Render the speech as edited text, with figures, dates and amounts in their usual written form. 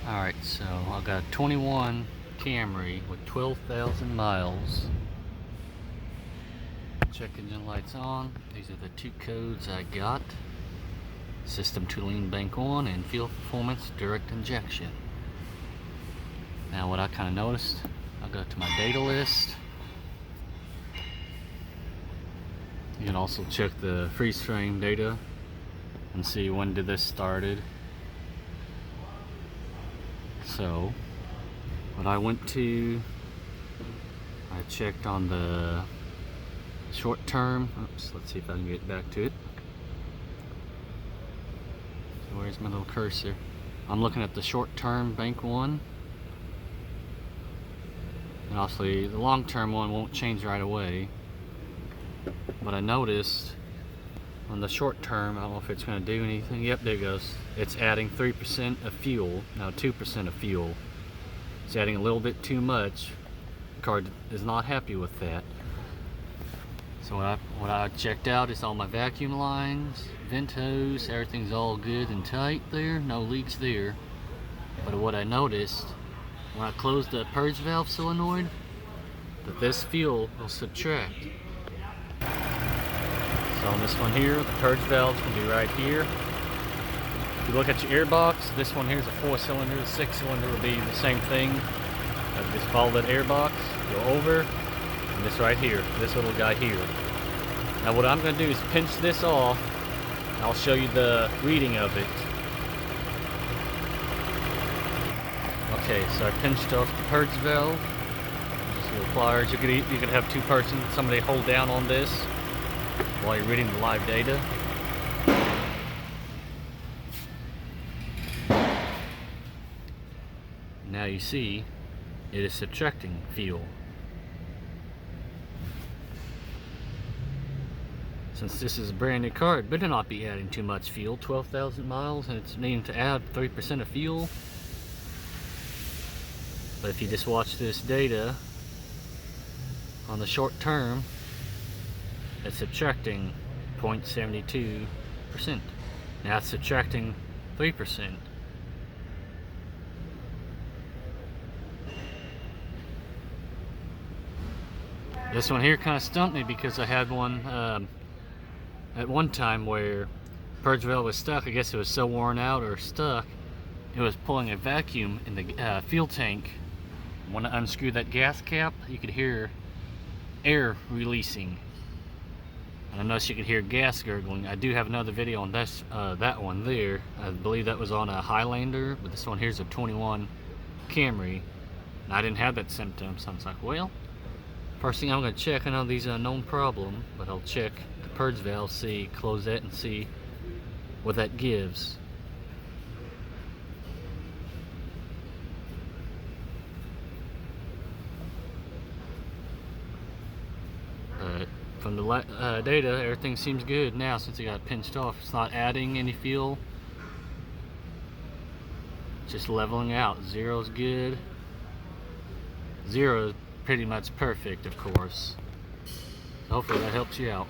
Alright, so I got a 21 Camry with 12,000 miles. Check engine lights on. These are the two codes I got. System to lean bank on and fuel performance direct injection. Now what I kind of noticed, I'll go to my data list. You can also check the freeze frame data and see when did this started. So what I went to, I checked on the short term. Oops, let's see if I can get back to it. So where's my little cursor? I'm looking at the short term bank one. And obviously the long term one won't change right away. But I noticed on the short term, I don't know if it's going to do anything. Yep, there it goes. It's adding 3% of fuel. Now 2% of fuel. It's adding a little bit too much. The car is not happy with that. So what I checked out is all my vacuum lines, vent hose, everything's all good and tight there. No leaks there. But what I noticed, when I closed the purge valve solenoid, that this fuel will subtract. So on this one here, the purge valves can be right here. If you look at your air box, this one here is a 4-cylinder, the 6-cylinder will be the same thing. Just follow that air box, go over, and this right here, this little guy here. Now what I'm going to do is pinch this off, and I'll show you the reading of it. Okay, so I pinched off the purge valve. Just little pliers. You could have two persons, somebody hold down on this while you're reading the live data. Now you see it is subtracting fuel. Since this is a brand new car, it better not be adding too much fuel. 12,000 miles and it's needing to add 3% of fuel. But if you just watch this data on the short term, it's subtracting 0.72%. Now it's subtracting 3%. This one here kind of stumped me because I had one at one time where purge valve was stuck. I guess it was so worn out or stuck, it was pulling a vacuum in the fuel tank. When I unscrewed that gas cap, you could hear air releasing. And I noticed you could hear gas gurgling. I do have another video on this, that one there. I believe that was on a Highlander, but this one here's a 21 Camry. And I didn't have that symptom, so I was like, well, first thing I'm going to check, I know these are a known problem, but I'll check the purge valve, close that and see what that gives. But from the data, everything seems good now since it got pinched off. It's not adding any fuel, just leveling out. 0 is good. 0 is pretty much perfect, of course. Hopefully that helps you out.